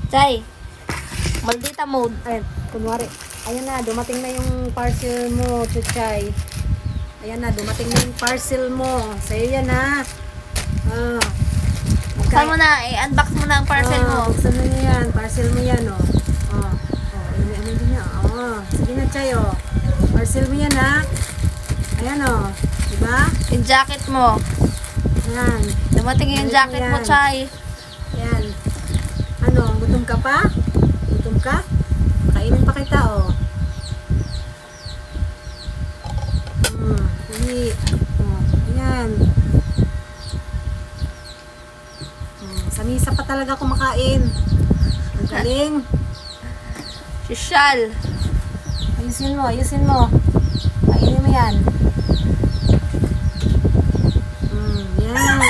Chay, maldita mode. Ay, kunwari. Ayan na, dumating na yung parcel mo, Chuchay. Ayan na, dumating na yung parcel mo. Sa'yo yan ha. Ah. Buksan mo na, i-unbox mo na ang parcel mo. Buksan mo na yan. Parcel mo yan, oh. Oh. Oh, ano din niya. Oh. Sige na, Chay, oh. Parcel mo yan, ha. Ayan, oh. Diba? Yung jacket mo. Ayan. Dumating yung jacket mo, Yan. Chay. Ayan. Ano, gutom ka pa? Gutom ka? Kainin pa kita, oh. Hindi. Oh, ayan. Sa misa pa talaga kumakain. Ang galing. Social. Ayusin mo, ayusin mo. Kainin mo yan. Yan.